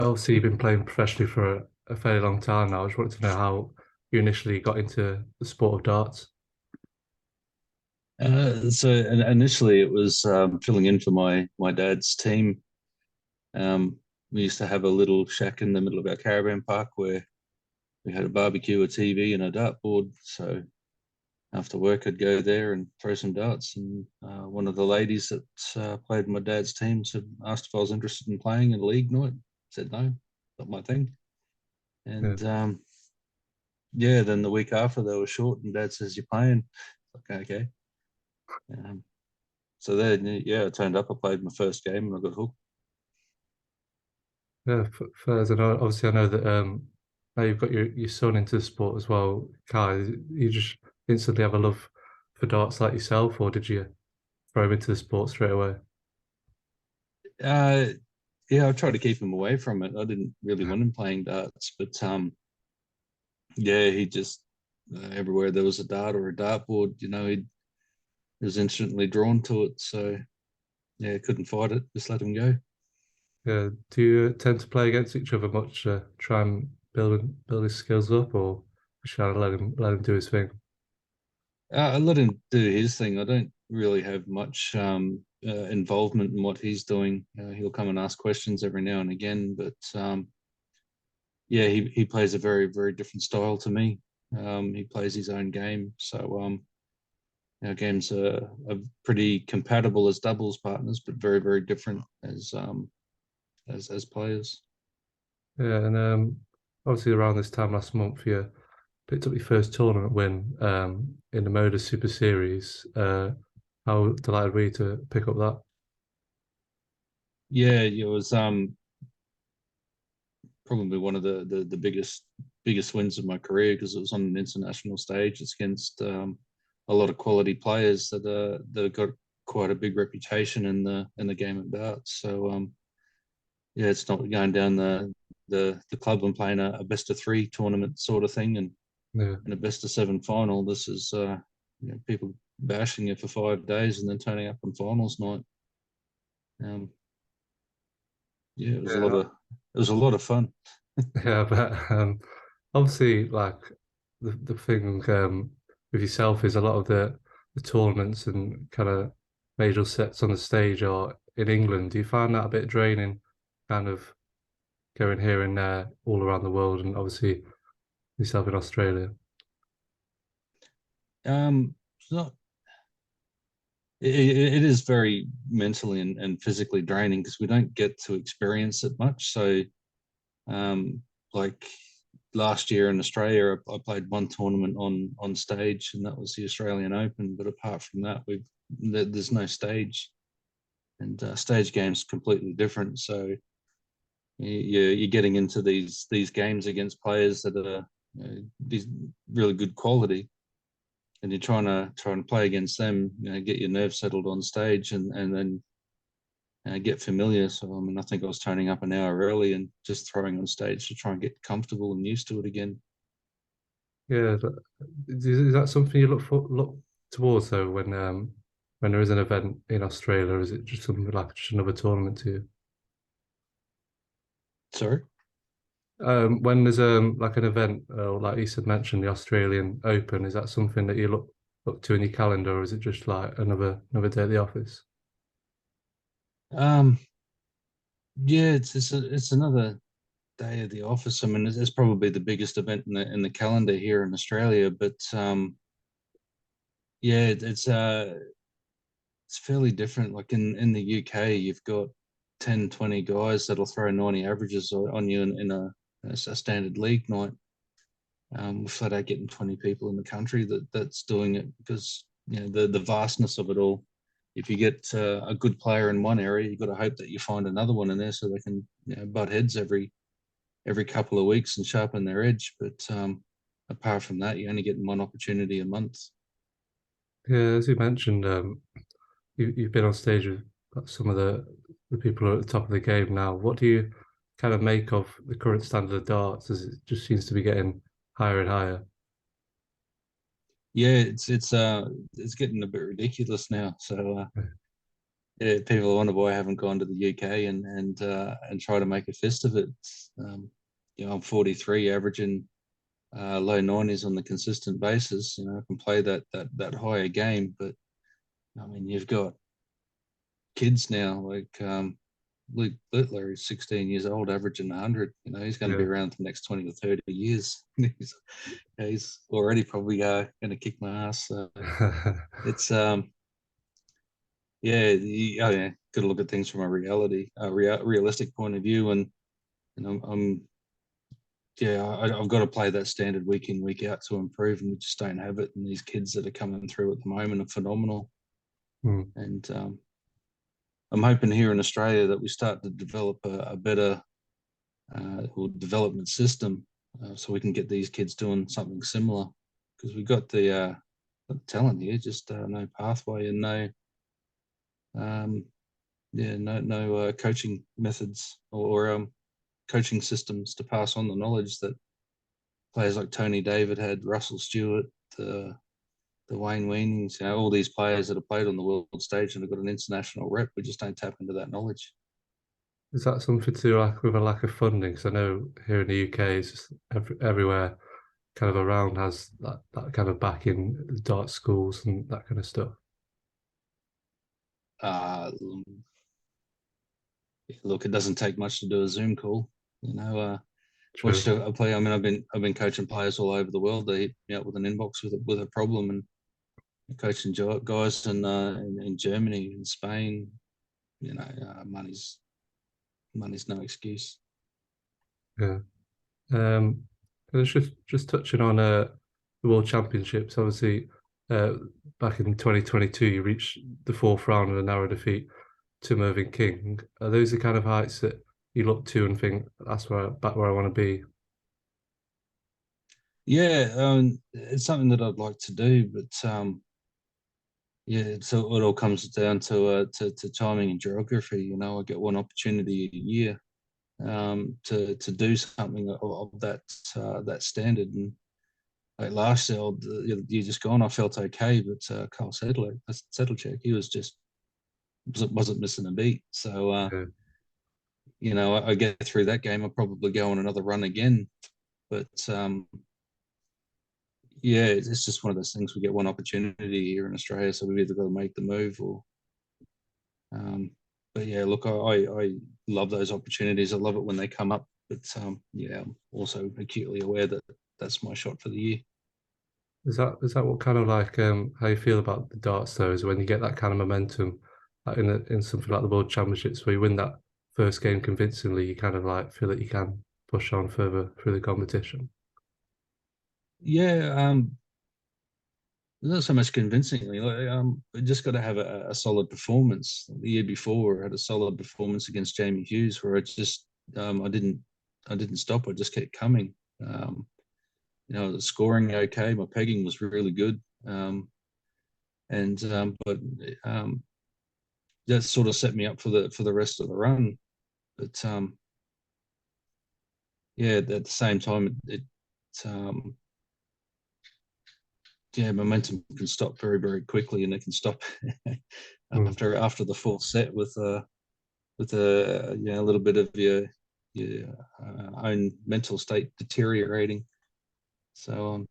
Obviously, you've been playing professionally for a fairly long time now. I just wanted to know how you initially got into the sport of darts. Initially, it was filling in for my dad's team. Um, we used to have a little shack in the middle of our caravan park where we had a barbecue, a TV, and a dartboard. So after work, I'd go there and throw some darts. And one of the ladies that played my dad's team asked if I was interested in playing in a league night. Said no, not my thing. Yeah, And yeah, then the week after they were short, and Dad says you're playing. Like, okay. Um, so then, yeah, I turned up. I played my first game and I got hooked. yeah. Fairs, and obviously, I know that now you've got your son into the sport as well, Kai. You just instantly have a love for darts like yourself, or did you throw him into the sport straight away? Uh, yeah, I tried to keep him away from it. I didn't really want him playing darts, but yeah, he just everywhere there was a dart or a dartboard, he was instantly drawn to it. So yeah, couldn't fight it. Just let him go. Yeah. Do you tend to play against each other much? Try and build his skills up, or just try to let him do his thing? I let him do his thing. I don't really have much involvement in what he's doing. He'll come and ask questions every now and again, but yeah, he plays a very different style to me. He plays his own game, so our games are pretty compatible as doubles partners, but very different as players. Yeah, and obviously around this time last month, you picked up your first tournament win in the Moda Super Series. How delighted were you to pick up that? Yeah, it was probably one of the biggest wins of my career because it was on an international stage. It's against a lot of quality players that got quite a big reputation in the game of darts. So yeah, it's not going down the club and playing a best of three tournament sort of thing Yeah, and a best of seven final. This is people bashing you for 5 days and then turning up on finals night. Um, yeah, yeah, it was a lot of fun. yeah. But obviously, like the thing with yourself is a lot of the tournaments and kind of major sets on the stage are in England. Do you find that a bit draining, kind of going here and there all around the world, and obviously yourself in Australia? It's not it is very mentally and physically draining because we don't get to experience it much. So, um, like last year in Australia, I played one tournament on stage, and that was the Australian Open. But apart from that, there's no stage, and stage games completely different. So you're getting into these games against players that are these really good quality and you're trying to play against them, get your nerves settled on stage, and then get familiar. So I mean, I think I was turning up an hour early and just throwing on stage to try and get comfortable and used to it again. Yeah, is that something you look towards though when there is an event in Australia, or is it just something like just another tournament to you? Sorry. When there's like an event, like you said mentioned, the Australian Open, is that something that you look to in your calendar, or is it just like another day at the office? Um, yeah, it's another day at the office. I mean, it's probably the biggest event in the calendar here in Australia, but yeah, it's fairly different. Like in the UK, you've got 10, 20 guys that'll throw 90 averages on you in a standard league night. We're flat out getting 20 people in the country that's doing it because the vastness of it all. If you get a good player in one area, you've got to hope that you find another one in there so they can butt heads every couple of weeks and sharpen their edge. But apart from that, you only get one opportunity a month. Yeah, as you mentioned, you've been on stage with some of the people who are at the top of the game now. What do you kind of make of the current standard of darts as it just seems to be getting higher and higher? Yeah, it's getting a bit ridiculous now. So yeah, people wonder why I haven't gone to the UK and try to make a fist of it. Um, I'm 43, averaging low 90s on the consistent basis. I can play that higher game, but I mean, you've got kids now like Luke Littler is 16 years old, averaging 100. He's going to be Yeah. around for the next 20 or 30 years. he's already probably going to kick my ass. So it's oh, yeah, got to look at things from a realistic point of view, and I'm yeah, I've got to play that standard week in, week out to improve, and we just don't have it. And these kids that are coming through at the moment are phenomenal. Mm. And I'm hoping here in Australia that we start to develop a better development system so we can get these kids doing something similar. Because we got the talent here, just no pathway and um, no coaching methods or coaching systems to pass on the knowledge that players like Tony David had, Russell Stewart, the Wayne Weanings, all these players that have played on the world stage and have got an international rep. We just don't tap into that knowledge. Is that something to do like with a lack of funding? Because I know here in the UK, it's just everywhere kind of around has that kind of back in dart schools and that kind of stuff. Uh, Look, it doesn't take much to do a Zoom call. True. Watch a play. I mean, I've been coaching players all over the world. They hit me up with an inbox with a problem, and coaching guys in Germany, in Spain. Money's no excuse. Yeah. Um, and it's just touching on the World Championships. Obviously, uh, back in 2022, you reached the fourth round in a narrow defeat to Mervyn King. Are those the kind of heights that you look to and think that's back where I want to be? Yeah, it's something that I'd like to do, but yeah, so it all comes down to timing and geography. I get one opportunity a year to do something of that standard. And like last year, the year just gone, I felt okay, but Carl Sedlacek, he was just wasn't missing a beat. So Yeah. I get through that game, I'll probably go on another run again. But yeah, it's just one of those things. We get one opportunity here in Australia, so we've either got to make the move or. Um, but yeah, look, I love those opportunities. I love it when they come up. But yeah, I'm also acutely aware that that's my shot for the year. Is that what kind of like how you feel about the darts though? Is when you get that kind of momentum, like in something like the World Championships where you win that first game convincingly, you kind of like feel that you can push on further through the competition. Yeah, not so much convincingly. Like, we just got to have a solid performance. The year before, I had a solid performance against Jamie Hughes, where I didn't stop. I just kept coming. The scoring okay. My pegging was really good, and but that sort of set me up for the rest of the run. But yeah, at the same time, um, yeah, momentum can stop very, very quickly, and it can stop Mm. after the fourth set with a little bit of your own mental state deteriorating. So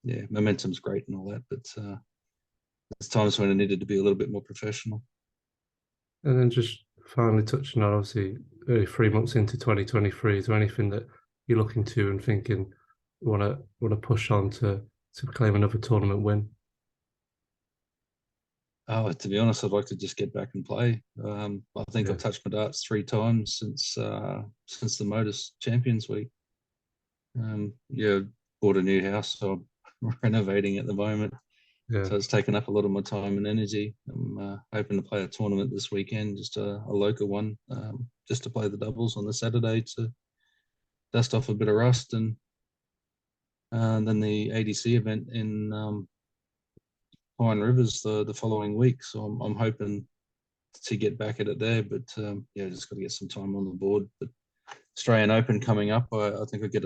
yeah, momentum's great and all that, but there's times when I needed to be a little bit more professional. And then just finally touching on obviously 3 months into 2023, is there anything that you're looking to and thinking want to push on to claim another tournament win? Oh, to be honest, I'd like to just get back and play. I think Yeah, I've touched my darts 3 times since the Modus Champions Week. Yeah, bought a new house, so I'm renovating at the moment. yeah. So it's taken up a lot of my time and energy. I'm hoping to play a tournament this weekend, just a local one, just to play the doubles on the Saturday to dust off a bit of rust, and then the ADC event in Pine Rivers the following week. So I'm hoping to get back at it there, but yeah, just got to get some time on the board. But Australian Open coming up, I think I get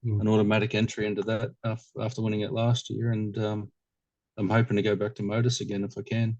Mm. an automatic entry into that after winning it last year, and I'm hoping to go back to Modus again if I can.